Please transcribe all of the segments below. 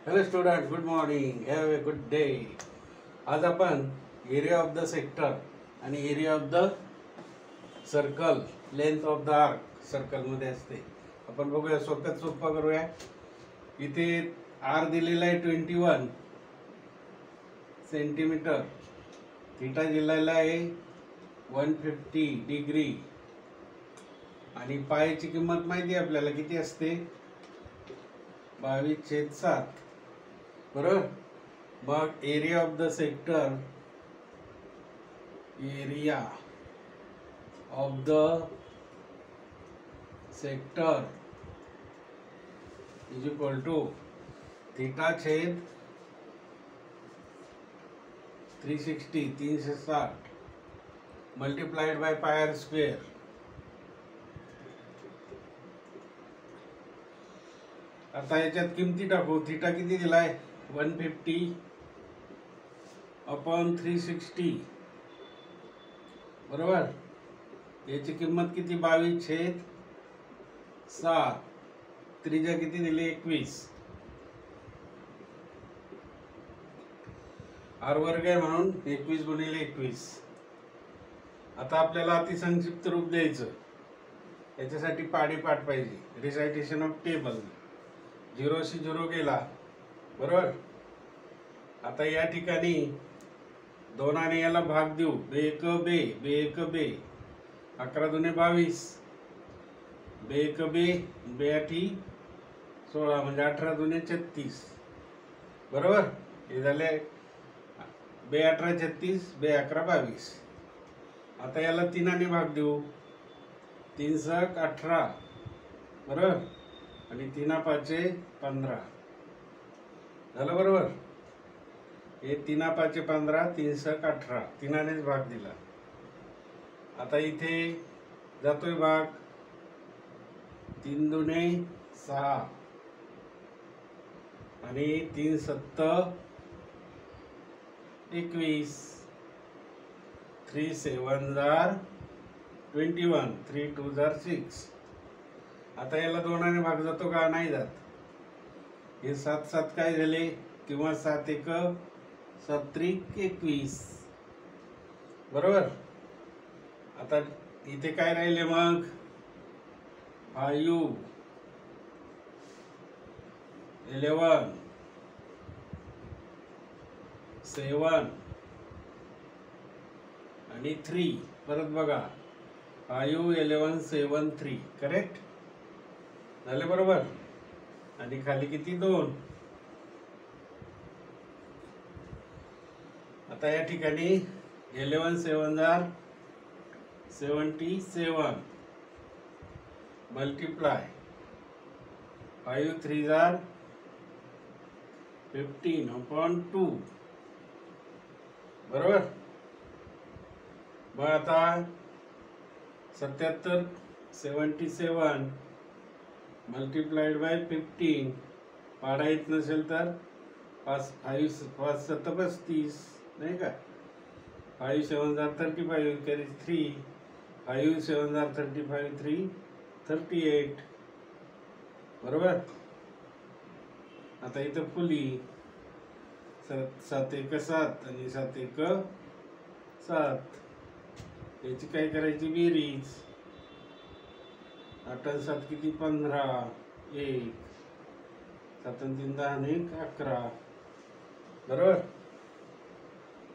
Hello student, good morning, have a good day. आज आपण area of the sector आणि area of the circle, length of the arc सर्कलमध्ये असते. आपण बघूया, सोप्यात सोपा करूया. इथे आर दिलेला आहे 21 सेंटीमीटर, थीटा दिलेला आहे 150 डिग्री आणि पायची किंमत माहिती आहे आपल्याला किती असते, 22/7. बरोबर. मग area of the sector, area of the sector is equal to theta छेद 360 multiplied by pi r square. आता याच्यात किमती टाकू. थीटा किती दिलाय 150 अपॉन 360. बरोबर. याची किंमत किती 22/7. त्रिज्या किती दिली 21. आर वर्ग आहे म्हणून 21 गुणिले 21. आता आपल्याला अतिसंक्षिप्त रूप द्यायचं. याच्यासाठी पाठ पाहिजे. Recitation of table. 0शी 0 गेला. बरोबर. आता या ठिकाणी 2 आणि याला भाग देऊ. बे 11 दुने 22, बे 16 म्हणजे 18 दुने 36. बरोबर. हे झाले बे 18 36, बे 11 22. आता याला 3 भाग देऊ. 3 × 18. बरोबर. आणि 3 × 5 15 झालं. बरोबर. हे 3 × 5 15, 3 × 18, 3नेच भाग दिला. आता इथे जातोय भाग. 3 दुने 6 आणि 3 7 21. 3 7 21, 3 2 6. आता याला 2 भाग जातो का? नाही जात. हे 7 7 काय झाले किंवा 7 1 7 3 21. बरोबर. आता इथे काय राहिले मग 5 11 7 आणि 3. परत बघा 5 11 7 3. करेक्ट झाले. बरोबर. आणि खाली किती 2. आता या ठिकाणी 11 7 77 मल्टीप्लाय 5 3 15 अपॉन 2. बरोबर. मग आता 77 77 मल्टीप्लाइड बाय 15. पाडा येत नसेल तर 5 5 7 35 नाही का. 5 7 35 कॅरीज 3. 5 7 35 3 38. बरोबर. आता इथं फुली 7 1 7 आणि 7 1 7. याची काय करायची बेरीज. 8 आणि 7 किती 15. 1 7 आणि 3 10 आणि 1 11. बरोबर.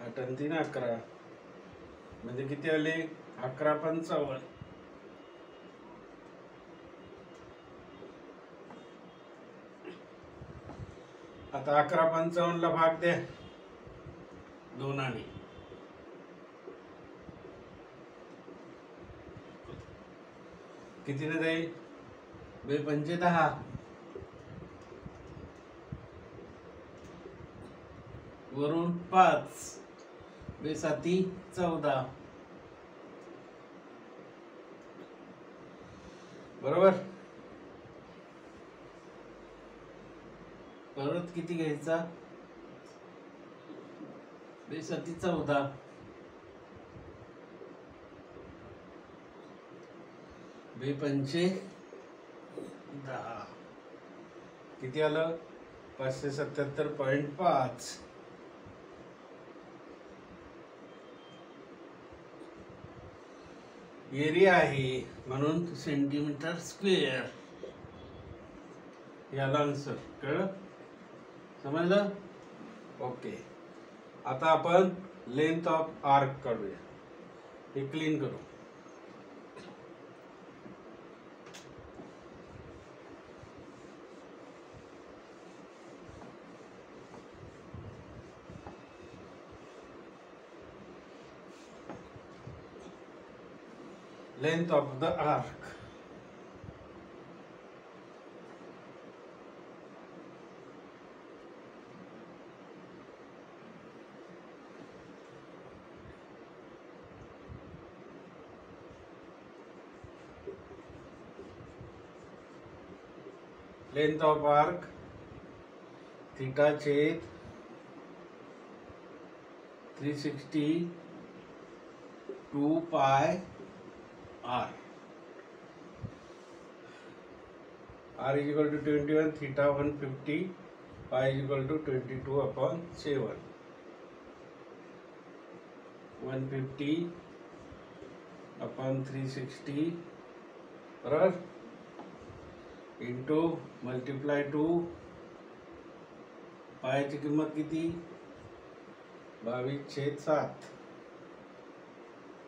8 आणि 3 11 म्हणजे किती आले 11 55. आता 11 55 ला भाग द्या 2 कितीने जाईल बे 5 10 वरून 5 बे 7 14. बरोबर. परत किती घ्यायचा बे 7 14 बे 5 10. किती आलं 577.5. एरिया आहे म्हणून सेंटीमीटर स्क्वेअर. याला आन्सर कळलं, समजलं? ओके. आता आपण लेंथ ऑफ आर्क काढूया. हे क्लीन करू. Length of the arc. Length of arc theta छेद 360 pi r. R is equal to 21, theta 150, pi is equal to 22/7. 150 upon 360 बरोबर इंटू मल्टिप्लाय टू पायाची किंमत किती 22/7.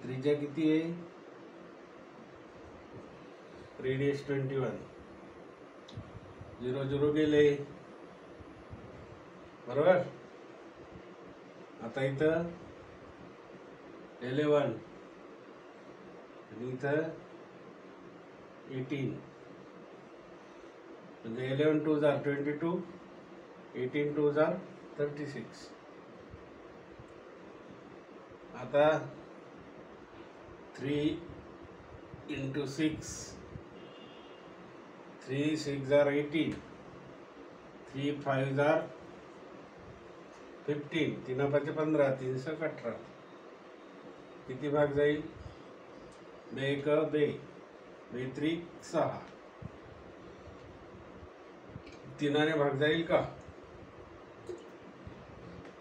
त्रिज्या किती आहे रेडियस 21. 0 0 गेले बरोबर. आता इथं 11 आणि इथं 18 म्हणजे 11 2s are 22, 18 2s are 36. आता 3 into 6, 3 6s are 18, 3 5s are 15, 3 5 15, 3 6 18. किती भाग जाईल 2 1 2, 2 3 6. 3 भाग जाईल का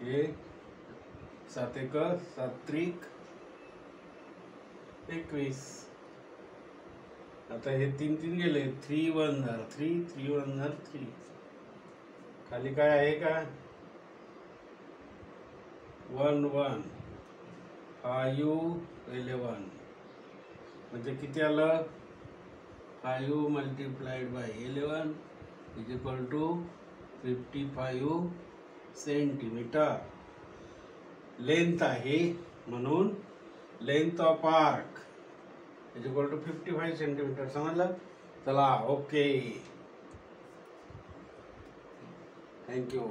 हे 7 1 7 3 21. आता हे 3 3 गेले 3 1 are 3, 3 1 are 3. खाली काय आहे का 1 1 5 11 म्हणजे किती आलं 5 multiplied by 11 is equal to 55 centimetre. Length आहे म्हणून length of arc is equal to 55 centimetre. समजलं? चला ओके, थँक्यू.